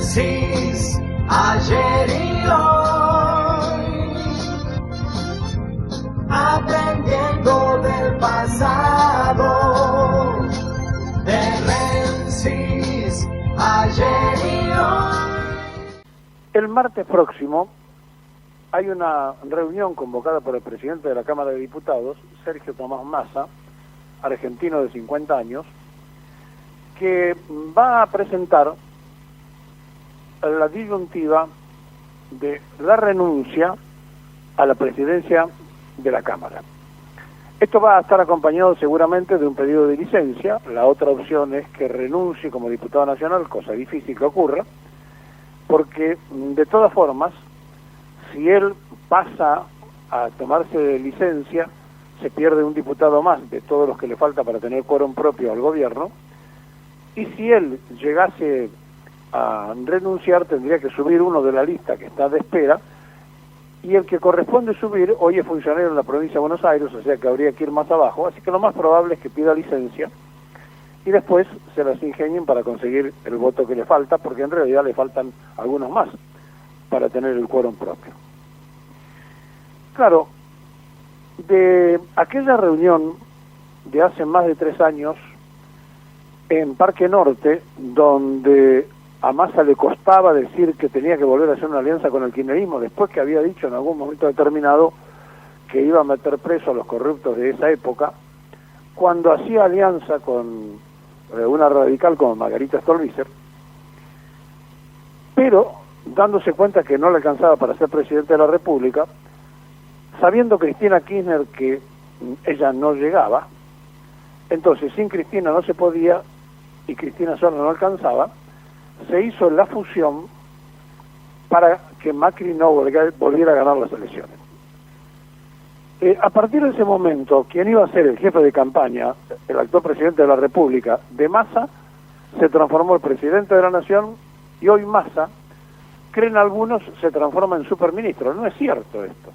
Génesis, ayer y hoy, aprendiendo del pasado, Génesis, ayer y hoy. El martes próximo hay una reunión convocada por el presidente de la Cámara de Diputados, Sergio Tomás Massa, argentino de 50 años, que va a presentar la disyuntiva de la renuncia a la presidencia de la Cámara. Esto va a estar acompañado seguramente de un pedido de licencia. La otra opción es que renuncie como diputado nacional, cosa difícil que ocurra, porque de todas formas, si él pasa a tomarse licencia, se pierde un diputado más de todos los que le falta para tener quórum propio al gobierno, y si él llegase a renunciar, tendría que subir uno de la lista que está de espera, y el que corresponde subir hoy es funcionario en la provincia de Buenos Aires, o sea que habría que ir más abajo, así que lo más probable es que pida licencia, y después se las ingenien para conseguir el voto que le falta, porque en realidad le faltan algunos más para tener el quórum propio. Claro, de aquella reunión de hace más de 3 años en Parque Norte, donde a Massa le costaba decir que tenía que volver a hacer una alianza con el kirchnerismo, después que había dicho en algún momento determinado que iba a meter preso a los corruptos de esa época, cuando hacía alianza con una radical como Margarita Stolbizer, pero dándose cuenta que no le alcanzaba para ser presidente de la República, sabiendo Cristina Kirchner que ella no llegaba, entonces sin Cristina no se podía y Cristina sola no alcanzaba, se hizo la fusión para que Macri no volviera a ganar las elecciones. A partir de ese momento, quien iba a ser el jefe de campaña, el actual presidente de la República, de Massa, se transformó en presidente de la Nación, y hoy Massa, creen algunos, se transforma en superministro. No es cierto esto.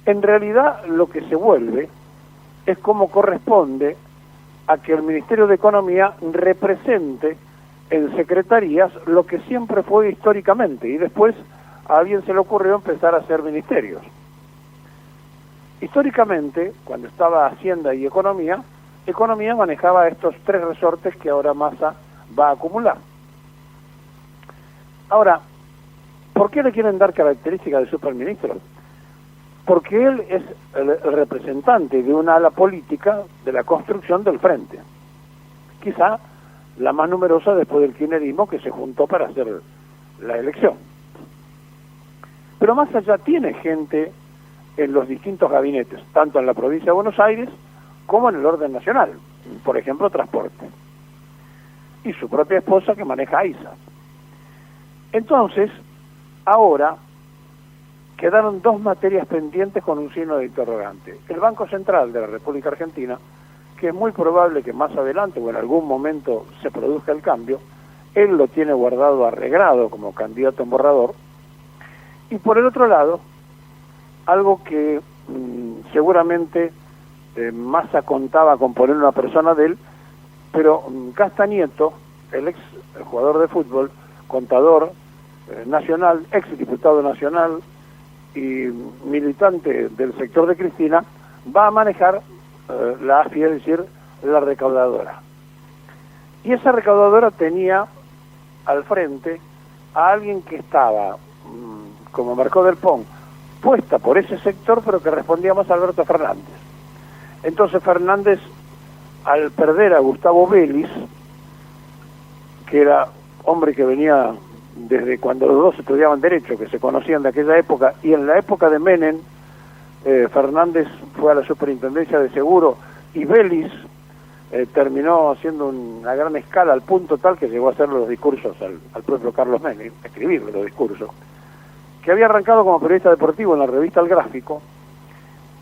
En realidad lo que se vuelve es como corresponde a que el Ministerio de Economía represente en secretarías lo que siempre fue históricamente, y después a alguien se le ocurrió empezar a hacer ministerios. Históricamente, cuando estaba Hacienda y Economía manejaba estos 3 resortes que ahora Massa va a acumular. Ahora, ¿por qué le quieren dar características de superministro? Porque él es el representante de una ala política de la construcción del frente. Quizá la más numerosa después del kirchnerismo, que se juntó para hacer la elección. Pero Massa ya tiene gente en los distintos gabinetes, tanto en la provincia de Buenos Aires como en el orden nacional, por ejemplo, transporte. Y su propia esposa que maneja AISA. Entonces, ahora quedaron 2 materias pendientes con un signo de interrogante. El Banco Central de la República Argentina, que es muy probable que más adelante o en algún momento se produzca el cambio, él lo tiene guardado arreglado como candidato en borrador, y por el otro lado, algo que seguramente Massa contaba con poner una persona de él, pero Castañeto, el jugador de fútbol, contador nacional, ex diputado nacional y militante del sector de Cristina, va a manejar la AFI, es decir, la recaudadora. Y esa recaudadora tenía al frente a alguien que estaba, como Marcó del Pon, puesta por ese sector, pero que respondía más a Alberto Fernández. Entonces Fernández, al perder a Gustavo Vélez, que era hombre que venía desde cuando los dos estudiaban Derecho, que se conocían de aquella época, y en la época de Menem, Fernández fue a la Superintendencia de Seguro, y Vélez terminó haciendo una gran escala al punto tal que llegó a hacer los discursos al propio Carlos Menem, escribirle los discursos, que había arrancado como periodista deportivo en la revista El Gráfico,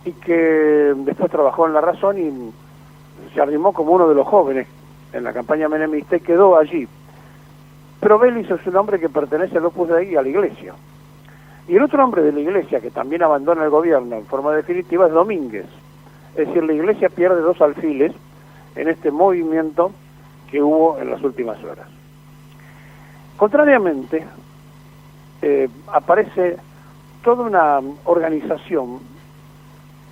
y que después trabajó en La Razón y se arrimó como uno de los jóvenes en la campaña menemista y quedó allí. Pero Vélez es un hombre que pertenece al Opus Dei y a la Iglesia. Y el otro hombre de la Iglesia que también abandona el gobierno en forma definitiva es Domínguez. Es decir, la Iglesia pierde 2 alfiles en este movimiento que hubo en las últimas horas. Contrariamente, aparece toda una organización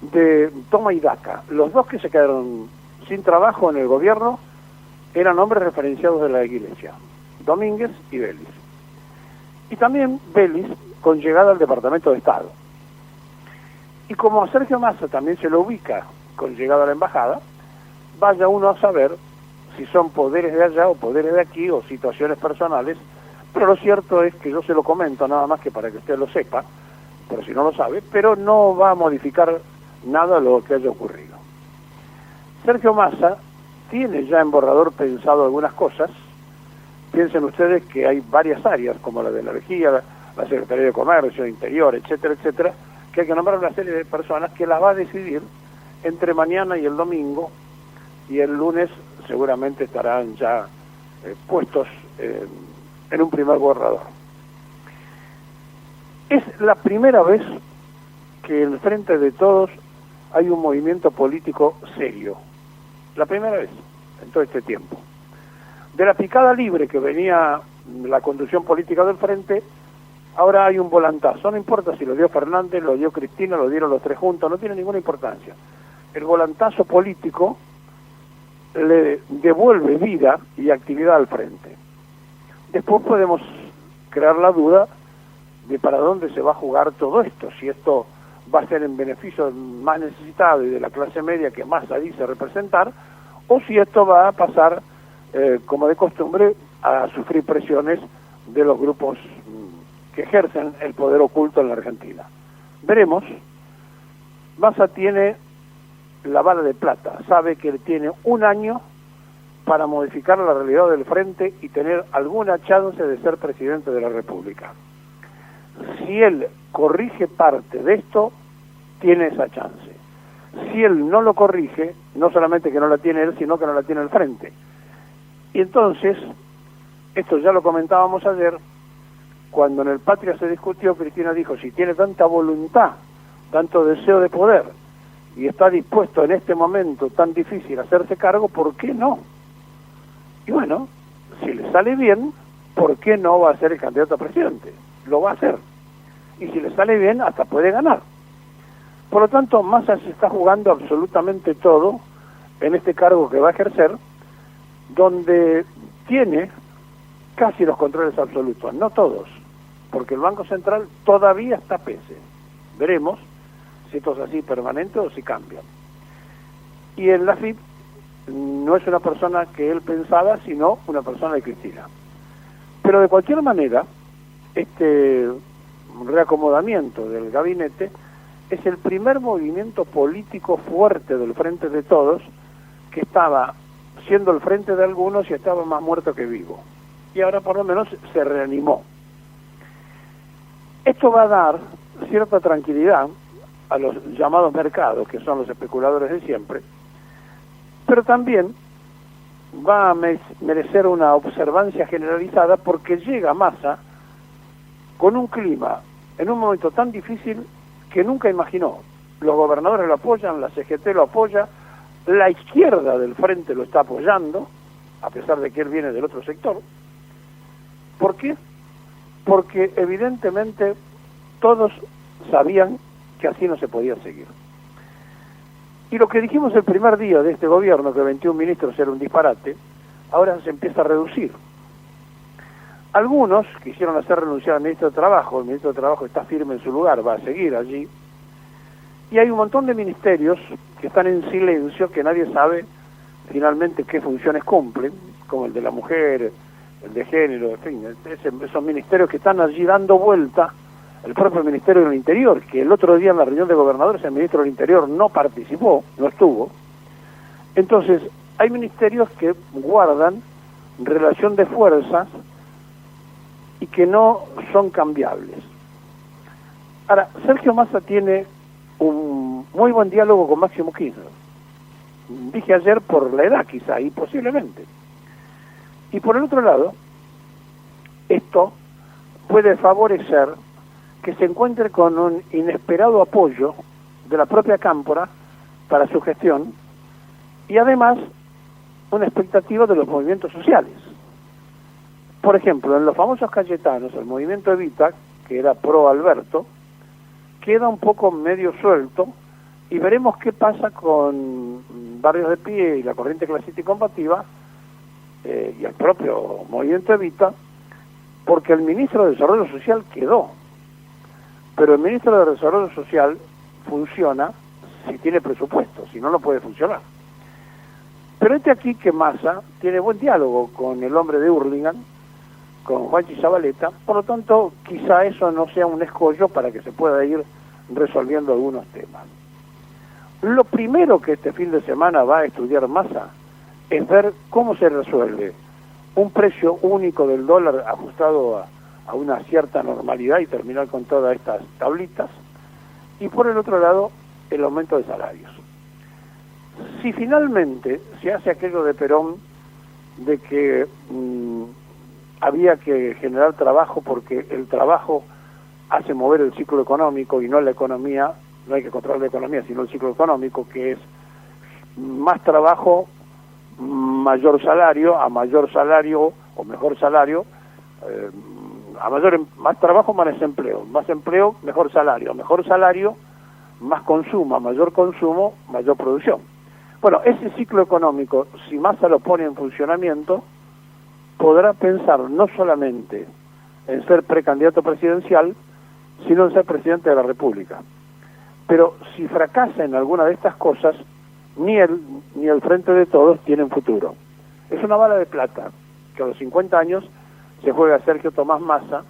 de toma y daca. Los dos que se quedaron sin trabajo en el gobierno eran hombres referenciados de la Iglesia, Domínguez y Vélez. Y también Vélez con llegada al Departamento de Estado. Y como a Sergio Massa también se lo ubica con llegada a la embajada, vaya uno a saber si son poderes de allá o poderes de aquí o situaciones personales, pero lo cierto es que yo se lo comento nada más que para que usted lo sepa, por si no lo sabe, pero no va a modificar nada lo que haya ocurrido. Sergio Massa tiene ya en borrador pensado algunas cosas. Piensen ustedes que hay varias áreas, como la de la energía, la Secretaría de Comercio, Interior, etcétera, etcétera, que hay que nombrar una serie de personas que las va a decidir entre mañana y el domingo, y el lunes seguramente estarán ya puestos en un primer borrador. Es la primera vez que en frente de todos hay un movimiento político serio. La primera vez en todo este tiempo. De la picada libre que venía la conducción política del frente, ahora hay un volantazo. No importa si lo dio Fernández, lo dio Cristina, lo dieron los tres juntos, no tiene ninguna importancia. El volantazo político le devuelve vida y actividad al frente. Después podemos crear la duda de para dónde se va a jugar todo esto, si esto va a ser en beneficio del más necesitado y de la clase media que más dice representar, o si esto va a pasar, como de costumbre, a sufrir presiones de los grupos que ejercen el poder oculto en la Argentina. Veremos. Massa tiene la bala de plata, sabe que tiene un año para modificar la realidad del frente y tener alguna chance de ser presidente de la República. Si él corrige parte de esto, tiene esa chance. Si él no lo corrige, no solamente que no la tiene él, sino que no la tiene el frente. Y entonces, esto ya lo comentábamos ayer, cuando en el Patria se discutió, Cristina dijo, si tiene tanta voluntad, tanto deseo de poder, y está dispuesto en este momento tan difícil a hacerse cargo, ¿por qué no? Y bueno, si le sale bien, ¿por qué no va a ser el candidato a presidente? Lo va a hacer. Y si le sale bien, hasta puede ganar. Por lo tanto, Massa se está jugando absolutamente todo en este cargo que va a ejercer, donde tiene casi los controles absolutos, no todos, porque el Banco Central todavía está pese. Veremos si esto es así permanente o si cambia. Y en la AFIP no es una persona que él pensaba, sino una persona de Cristina. Pero de cualquier manera, este reacomodamiento del gabinete es el primer movimiento político fuerte del Frente de Todos, que estaba siendo el frente de algunos y estaba más muerto que vivo. Y ahora por lo menos se reanimó. Esto va a dar cierta tranquilidad a los llamados mercados, que son los especuladores de siempre, pero también va a merecer una observancia generalizada porque llega Massa con un clima en un momento tan difícil que nunca imaginó. Los gobernadores lo apoyan, la CGT lo apoya, la izquierda del frente lo está apoyando, a pesar de que él viene del otro sector. ¿Por qué? Porque evidentemente todos sabían que así no se podía seguir. Y lo que dijimos el primer día de este gobierno, que 21 ministros era un disparate, ahora se empieza a reducir. Algunos quisieron hacer renunciar al ministro de Trabajo, el ministro de Trabajo está firme en su lugar, va a seguir allí, y hay un montón de ministerios que están en silencio, que nadie sabe finalmente qué funciones cumplen, como el de la mujer, el de género, en fin, esos ministerios que están allí dando vuelta. El propio Ministerio del Interior, que el otro día en la reunión de gobernadores el ministro del Interior no participó, no estuvo. Entonces, hay ministerios que guardan relación de fuerzas y que no son cambiables. Ahora, Sergio Massa tiene un muy buen diálogo con Máximo Kirchner. Dije ayer por la edad quizá, y posiblemente. Y por el otro lado, esto puede favorecer que se encuentre con un inesperado apoyo de la propia Cámpora para su gestión y además una expectativa de los movimientos sociales. por ejemplo, en los famosos Cayetanos, el movimiento Evita, que era pro Alberto, queda un poco medio suelto, y veremos qué pasa con Barrios de Pie y la Corriente Clasista y Combativa, y el propio movimiento Evita, porque el ministro de Desarrollo Social quedó, pero el ministro de Desarrollo Social funciona si tiene presupuesto, si no, no puede funcionar. Pero aquí que Massa tiene buen diálogo con el hombre de Hurlingham, con Juanchi Zabaleta, por lo tanto, quizá eso no sea un escollo para que se pueda ir resolviendo algunos temas. Lo primero que este fin de semana va a estudiar Massa es ver cómo se resuelve un precio único del dólar ajustado a una cierta normalidad y terminar con todas estas tablitas, y por el otro lado, el aumento de salarios. Si finalmente se hace aquello de Perón, de que había que generar trabajo porque el trabajo hace mover el ciclo económico y no la economía, no hay que controlar la economía, sino el ciclo económico, que es más trabajo, mayor salario, a mayor salario o mejor salario, más trabajo, más empleo, mejor salario, más consumo, a mayor consumo, mayor producción. Bueno, ese ciclo económico, si Massa lo pone en funcionamiento, podrá pensar no solamente en ser precandidato presidencial, sino en ser presidente de la República. Pero si fracasa en alguna de estas cosas, ni él ni el Frente de Todos tienen futuro. Es una bala de plata que a los 50 años se juega Sergio Tomás Massa,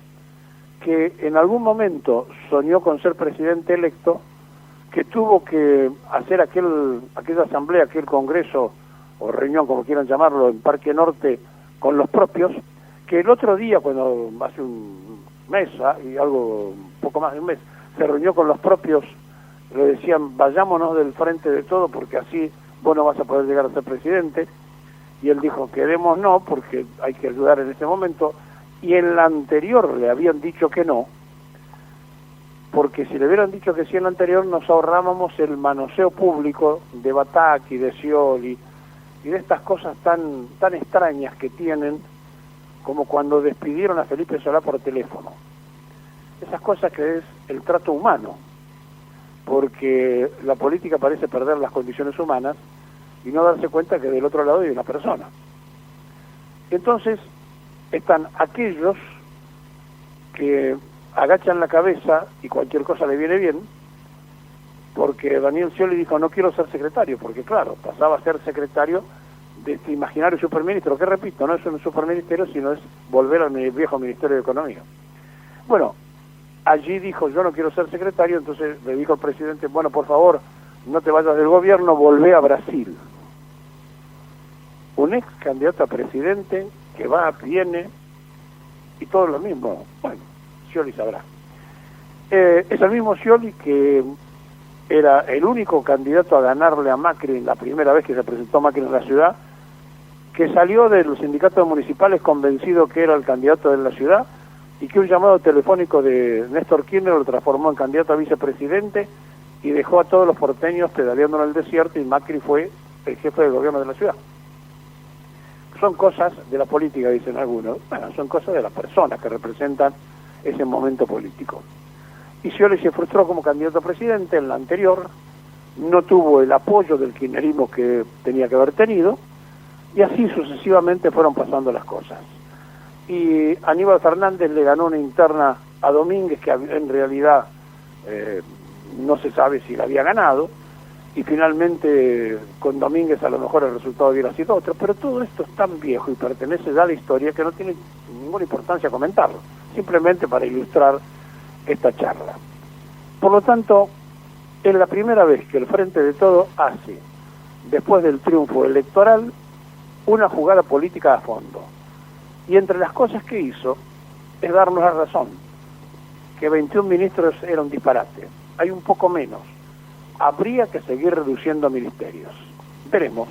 que en algún momento soñó con ser presidente electo, que tuvo que hacer aquella asamblea, aquel congreso o reunión, como quieran llamarlo, en Parque Norte con los propios, que el otro día, cuando hace un mes y algo, un poco más de un mes, se reunió con los propios, le decían, vayámonos del Frente de Todo porque así vos no vas a poder llegar a ser presidente, y él dijo, queremos no, porque hay que ayudar en ese momento, y en la anterior le habían dicho que no, porque si le hubieran dicho que sí en la anterior, nos ahorrábamos el manoseo público de Bataki, de Scioli, y de estas cosas tan extrañas que tienen, como cuando despidieron a Felipe Solá por teléfono. Esas cosas que es el trato humano, porque la política parece perder las condiciones humanas y no darse cuenta que del otro lado hay una persona. Entonces, están aquellos que agachan la cabeza y cualquier cosa le viene bien, porque Daniel Scioli dijo, no quiero ser secretario, porque claro, pasaba a ser secretario de este imaginario superministro, que repito, no es un superministerio, sino es volver al viejo Ministerio de Economía. Bueno, allí dijo, yo no quiero ser secretario, entonces le dijo al presidente, bueno, por favor, no te vayas del gobierno, volvé a Brasil. Un ex candidato a presidente que va, viene, y todo lo mismo. Bueno, Scioli sabrá. Es el mismo Scioli que era el único candidato a ganarle a Macri la primera vez que se presentó Macri en la ciudad, que salió de los sindicatos municipales convencido que era el candidato de la ciudad, y que un llamado telefónico de Néstor Kirchner lo transformó en candidato a vicepresidente y dejó a todos los porteños pedaleando en el desierto, y Macri fue el jefe del gobierno de la ciudad. Son cosas de la política, dicen algunos. Bueno, son cosas de las personas que representan ese momento político. Y Scioli se frustró como candidato a presidente en la anterior, no tuvo el apoyo del kirchnerismo que tenía que haber tenido, y así sucesivamente fueron pasando las cosas. Y Aníbal Fernández le ganó una interna a Domínguez, que en realidad no se sabe si la había ganado, y finalmente con Domínguez a lo mejor el resultado hubiera sido otro, pero todo esto es tan viejo y pertenece ya a la historia que no tiene ninguna importancia comentarlo, simplemente para ilustrar esta charla. Por lo tanto, es la primera vez que el Frente de Todo hace, después del triunfo electoral, una jugada política a fondo. Y entre las cosas que hizo es darnos la razón, que 21 ministros era un disparate. Hay un poco menos. Habría que seguir reduciendo ministerios. Veremos.